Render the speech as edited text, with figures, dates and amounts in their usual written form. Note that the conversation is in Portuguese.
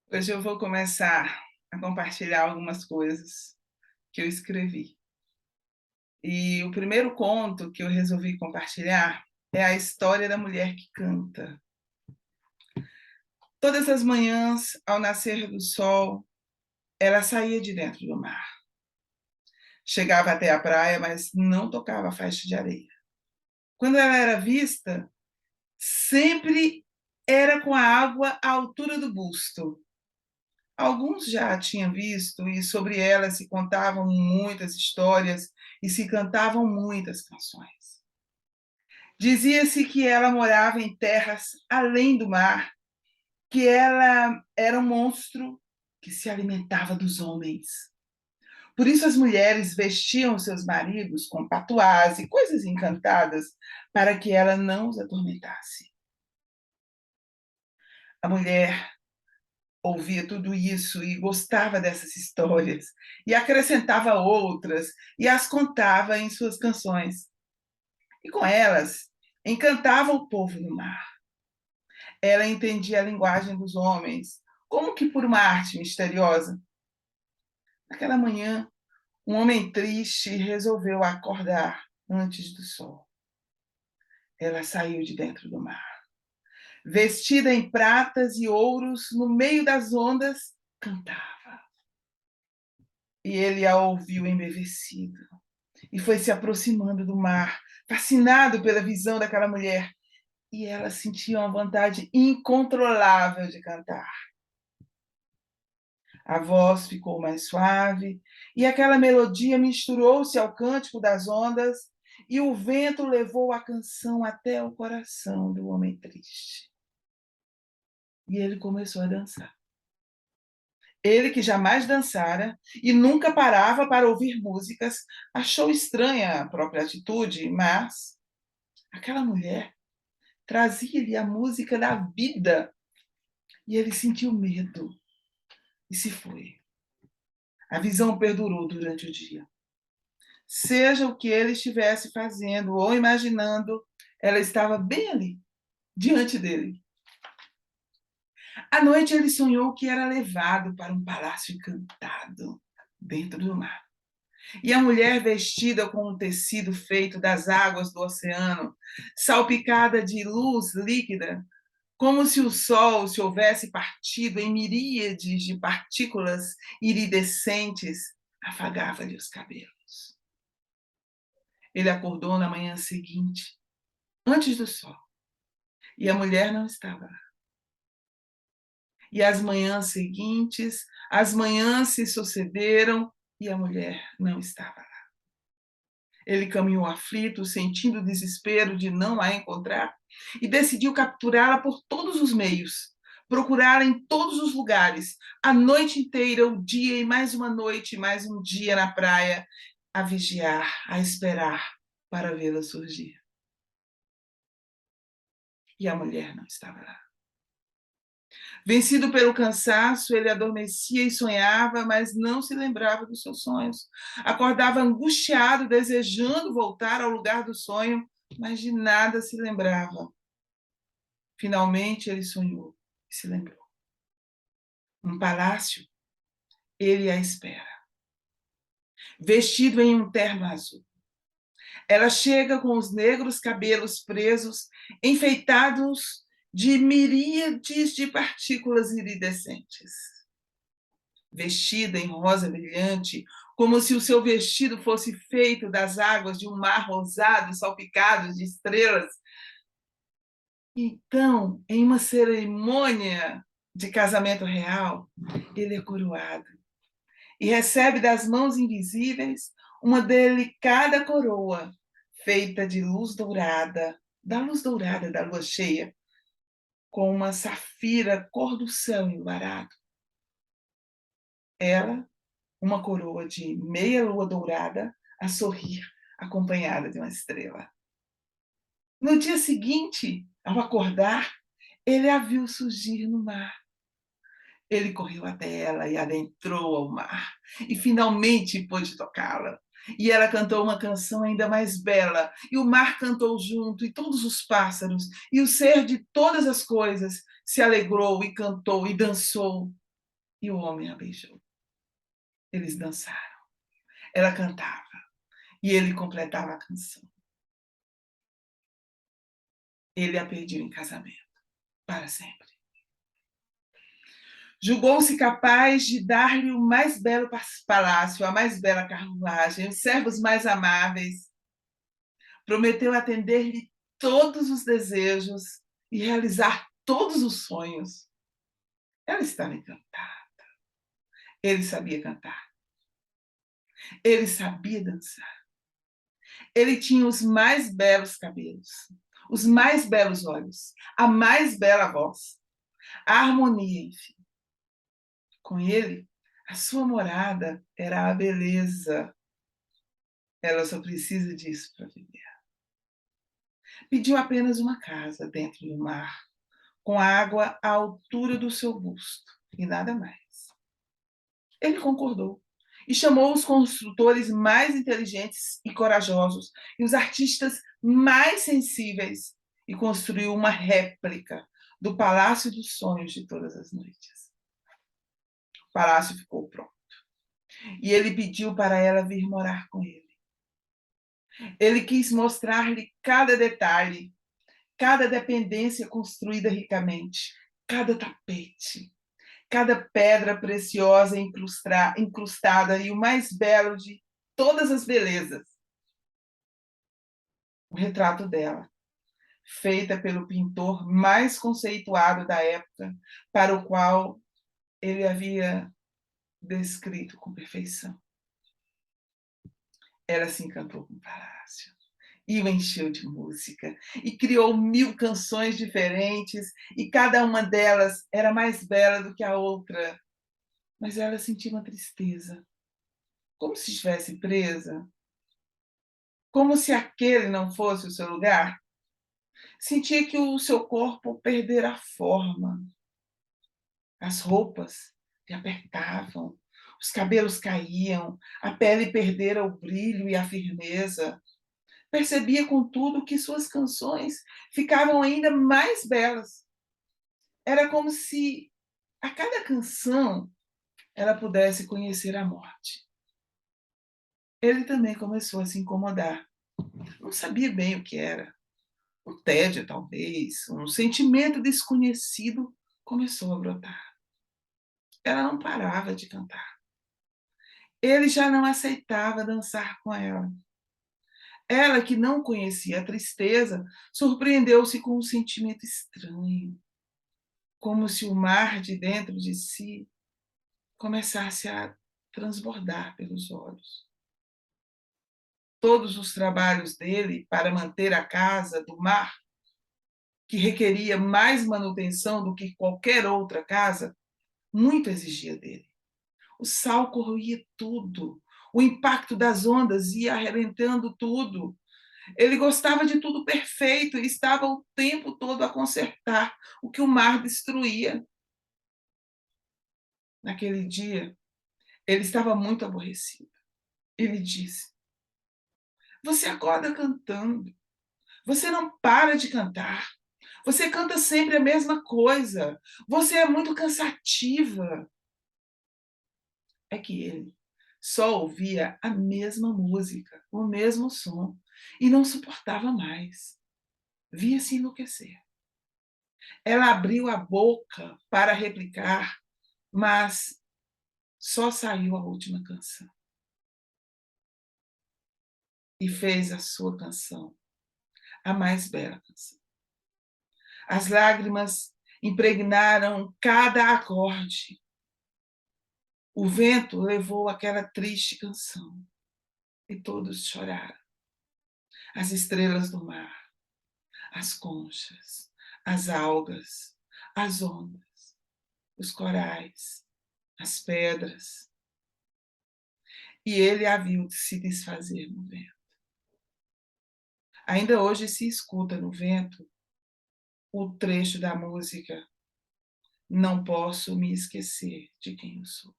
Hoje eu vou começar a compartilhar algumas coisas que eu escrevi. E o primeiro conto que eu resolvi compartilhar é a história da mulher que canta. Todas as manhãs, ao nascer do sol, ela saía de dentro do mar. Chegava até a praia, mas não tocava a faixa de areia. Quando ela era vista, sempre era com a água à altura do busto. Alguns já a tinham visto e sobre ela se contavam muitas histórias e se cantavam muitas canções. Dizia-se que ela morava em terras além do mar, que ela era um monstro que se alimentava dos homens. Por isso as mulheres vestiam seus maridos com patuás e coisas encantadas para que ela não os atormentasse. A mulher ouvia tudo isso e gostava dessas histórias, e acrescentava outras, e as contava em suas canções. E com elas, encantava o povo no mar. Ela entendia a linguagem dos homens, como que por uma arte misteriosa. Naquela manhã, um homem triste resolveu acordar antes do sol. Ela saiu de dentro do mar. Vestida em pratas e ouros, no meio das ondas, cantava. E ele a ouviu embevecido e foi se aproximando do mar, fascinado pela visão daquela mulher. E ela sentia uma vontade incontrolável de cantar. A voz ficou mais suave e aquela melodia misturou-se ao cântico das ondas e o vento levou a canção até o coração do homem triste. E ele começou a dançar. Ele, que jamais dançara e nunca parava para ouvir músicas, achou estranha a própria atitude, mas aquela mulher trazia-lhe a música da vida e ele sentiu medo e se foi. A visão perdurou durante o dia. Seja o que ele estivesse fazendo ou imaginando, ela estava bem ali, diante dele. À noite ele sonhou que era levado para um palácio encantado, dentro do mar. E a mulher vestida com um tecido feito das águas do oceano, salpicada de luz líquida, como se o sol se houvesse partido em miríades de partículas iridescentes, afagava-lhe os cabelos. Ele acordou na manhã seguinte, antes do sol, e a mulher não estava lá. E as manhãs seguintes, as manhãs se sucederam e a mulher não estava lá. Ele caminhou aflito, sentindo o desespero de não a encontrar, e decidiu capturá-la por todos os meios, procurá-la em todos os lugares, a noite inteira, o dia e mais uma noite, mais um dia na praia, a vigiar, a esperar para vê-la surgir. E a mulher não estava lá. Vencido pelo cansaço, ele adormecia e sonhava, mas não se lembrava dos seus sonhos. Acordava angustiado, desejando voltar ao lugar do sonho, mas de nada se lembrava. Finalmente ele sonhou e se lembrou. Um palácio, ele à espera, vestido em um terno azul. Ela chega com os negros cabelos presos, enfeitados de miríades de partículas iridescentes. Vestida em rosa brilhante, como se o seu vestido fosse feito das águas de um mar rosado salpicado de estrelas. Então, em uma cerimônia de casamento real, ele é coroado e recebe das mãos invisíveis uma delicada coroa feita de luz dourada, da luz dourada da lua cheia, com uma safira cor do céu enluarado. Ela, uma coroa de meia lua dourada, a sorrir, acompanhada de uma estrela. No dia seguinte, ao acordar, ele a viu surgir no mar. Ele correu até ela e adentrou ao mar, e finalmente pôde tocá-la. E ela cantou uma canção ainda mais bela, e o mar cantou junto, e todos os pássaros, e o ser de todas as coisas se alegrou e cantou e dançou. e o homem a beijou. Eles dançaram. Ela cantava e ele completava a canção. Ele a pediu em casamento para sempre. Julgou-se capaz de dar-lhe o mais belo palácio, a mais bela carruagem, os servos mais amáveis. Prometeu atender-lhe todos os desejos e realizar todos os sonhos. Ela estava encantada. Ele sabia cantar. Ele sabia dançar. Ele tinha os mais belos cabelos, os mais belos olhos, a mais bela voz, a harmonia, enfim. Com ele, a sua morada era a beleza. Ela só precisa disso para viver. Pediu apenas uma casa dentro do mar, com água à altura do seu busto, e nada mais. Ele concordou e chamou os construtores mais inteligentes e corajosos e os artistas mais sensíveis e construiu uma réplica do Palácio dos Sonhos de todas as noites. O palácio ficou pronto e ele pediu para ela vir morar com ele. Ele quis mostrar-lhe cada detalhe, cada dependência construída ricamente, cada tapete, cada pedra preciosa incrustada e o mais belo de todas as belezas. O retrato dela, feita pelo pintor mais conceituado da época, para o qual ele havia descrito com perfeição. Ela se encantou com o palácio e o encheu de música e criou 1000 canções diferentes e cada uma delas era mais bela do que a outra. Mas ela sentia uma tristeza, como se estivesse presa, como se aquele não fosse o seu lugar. Sentia que o seu corpo perdera a forma, as roupas lhe apertavam, os cabelos caíam, a pele perdera o brilho e a firmeza. Percebia, contudo, que suas canções ficavam ainda mais belas. Era como se a cada canção ela pudesse conhecer a morte. Ele também começou a se incomodar. Não sabia bem o que era. O tédio, talvez, um sentimento desconhecido começou a brotar. Ela não parava de cantar. Ele já não aceitava dançar com ela. Ela, que não conhecia a tristeza, surpreendeu-se com um sentimento estranho, como se o mar de dentro de si começasse a transbordar pelos olhos. Todos os trabalhos dele para manter a casa do mar, que requeria mais manutenção do que qualquer outra casa, muito exigia dele. O sal corroía tudo, o impacto das ondas ia arrebentando tudo. Ele gostava de tudo perfeito e estava o tempo todo a consertar o que o mar destruía. Naquele dia, ele estava muito aborrecido. Ele disse: Você acorda cantando, você não para de cantar, você canta sempre a mesma coisa, você é muito cansativa. É que ele só ouvia a mesma música, o mesmo som, e não suportava mais. Via-se enlouquecer. Ela abriu a boca para replicar, mas só saiu a última canção. E fez a sua canção, a mais bela canção. As lágrimas impregnaram cada acorde. O vento levou aquela triste canção e todos choraram. As estrelas do mar, as conchas, as algas, as ondas, os corais, as pedras. E ele a viu se desfazer no vento. Ainda hoje se escuta no vento o trecho da música Não Posso Me Esquecer de Quem Eu Sou.